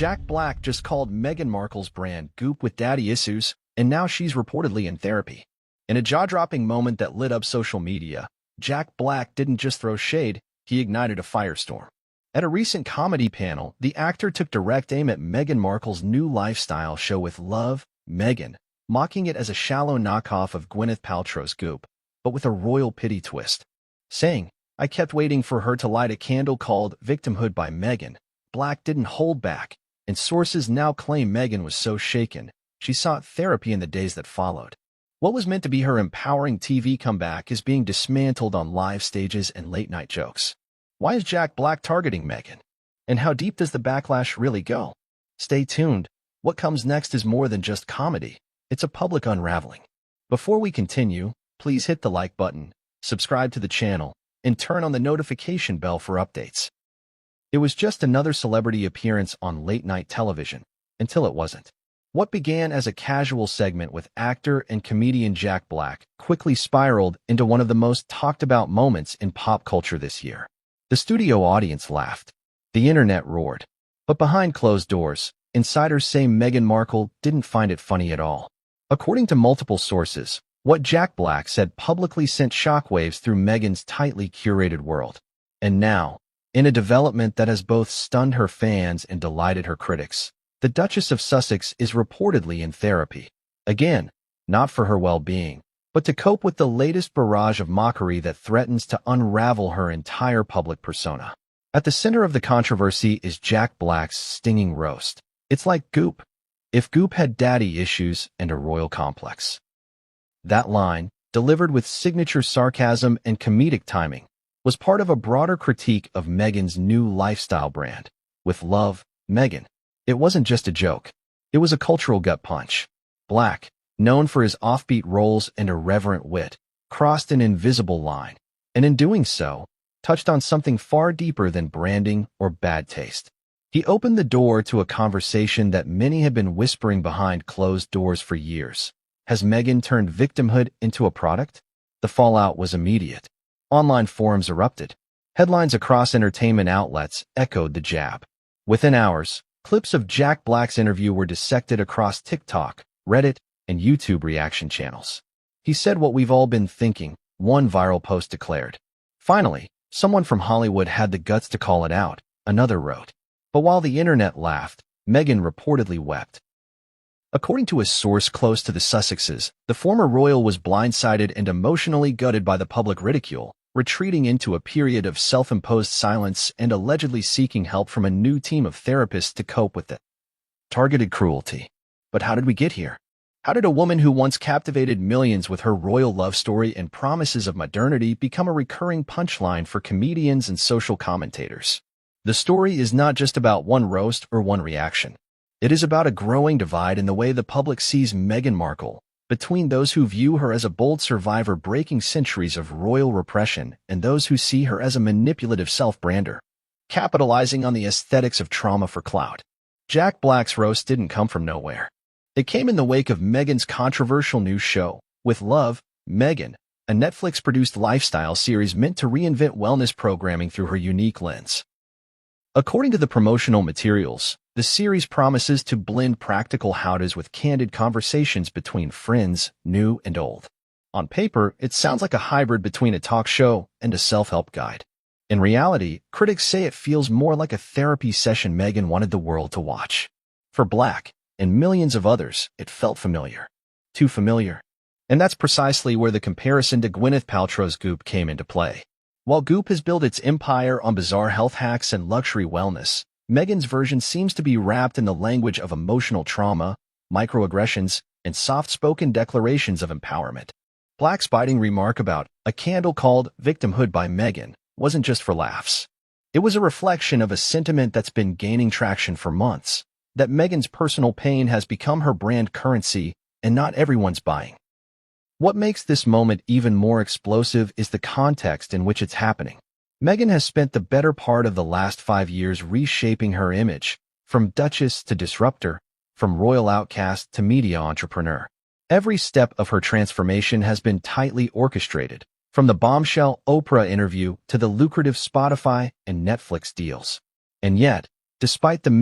Jack Black just called Meghan Markle's brand Goop with daddy issues, and now she's reportedly in therapy. In a jaw-dropping moment that lit up social media, Jack Black didn't just throw shade, he ignited a firestorm. At a recent comedy panel, the actor took direct aim at Meghan Markle's new lifestyle show with Love, Meghan, mocking it as a shallow knockoff of Gwyneth Paltrow's Goop, but with a royal pity twist. Saying, "I kept waiting for her to light a candle," called Victimhood by Meghan, Black didn't hold back, and sources now claim Meghan was so shaken, she sought therapy in the days that followed. What was meant to be her empowering TV comeback is being dismantled on live stages and late-night jokes. Why is Jack Black targeting Meghan? And how deep does the backlash really go? Stay tuned. What comes next is more than just comedy. It's a public unraveling. Before we continue, please hit the like button, subscribe to the channel, and turn on the notification bell for updates. It was just another celebrity appearance on late-night television, until it wasn't. What began as a casual segment with actor and comedian Jack Black quickly spiraled into one of the most talked-about moments in pop culture this year. The studio audience laughed. The internet roared. But behind closed doors, insiders say Meghan Markle didn't find it funny at all. According to multiple sources, what Jack Black said publicly sent shockwaves through Meghan's tightly curated world. And now, in a development that has both stunned her fans and delighted her critics, the Duchess of Sussex is reportedly in therapy. Again, not for her well-being, but to cope with the latest barrage of mockery that threatens to unravel her entire public persona. At the center of the controversy is Jack Black's stinging roast. It's like Goop, if Goop had daddy issues and a royal complex. That line, delivered with signature sarcasm and comedic timing, was part of a broader critique of Meghan's new lifestyle brand. With Love, Meghan, it wasn't just a joke. It was a cultural gut punch. Black, known for his offbeat roles and irreverent wit, crossed an invisible line, and in doing so, touched on something far deeper than branding or bad taste. He opened the door to a conversation that many had been whispering behind closed doors for years. Has Meghan turned victimhood into a product? The fallout was immediate. Online forums erupted. Headlines across entertainment outlets echoed the jab. Within hours, clips of Jack Black's interview were dissected across TikTok, Reddit, and YouTube reaction channels. He said what we've all been thinking, one viral post declared. Finally, someone from Hollywood had the guts to call it out, another wrote. But while the internet laughed, Meghan reportedly wept. According to a source close to the Sussexes, the former royal was blindsided and emotionally gutted by the public ridicule, retreating into a period of self-imposed silence and allegedly seeking help from a new team of therapists to cope with it. Targeted cruelty. But how did we get here? How did a woman who once captivated millions with her royal love story and promises of modernity become a recurring punchline for comedians and social commentators? The story is not just about one roast or one reaction. It is about a growing divide in the way the public sees Meghan Markle, between those who view her as a bold survivor breaking centuries of royal repression and those who see her as a manipulative self-brander, capitalizing on the aesthetics of trauma for clout. Jack Black's roast didn't come from nowhere. It came in the wake of Meghan's controversial new show, With Love, Meghan, a Netflix-produced lifestyle series meant to reinvent wellness programming through her unique lens. According to the promotional materials, the series promises to blend practical how-tos with candid conversations between friends, new and old. On paper, it sounds like a hybrid between a talk show and a self-help guide. In reality, critics say it feels more like a therapy session Meghan wanted the world to watch. For Black, and millions of others, it felt familiar. Too familiar. And that's precisely where the comparison to Gwyneth Paltrow's Goop came into play. While Goop has built its empire on bizarre health hacks and luxury wellness, Meghan's version seems to be wrapped in the language of emotional trauma, microaggressions, and soft-spoken declarations of empowerment. Black's biting remark about a candle called Victimhood by Meghan wasn't just for laughs. It was a reflection of a sentiment that's been gaining traction for months, that Meghan's personal pain has become her brand currency and not everyone's buying. What makes this moment even more explosive is the context in which it's happening. Meghan has spent the better part of the last 5 years reshaping her image, from duchess to disruptor, from royal outcast to media entrepreneur. Every step of her transformation has been tightly orchestrated, from the bombshell Oprah interview to the lucrative Spotify and Netflix deals. And yet, despite the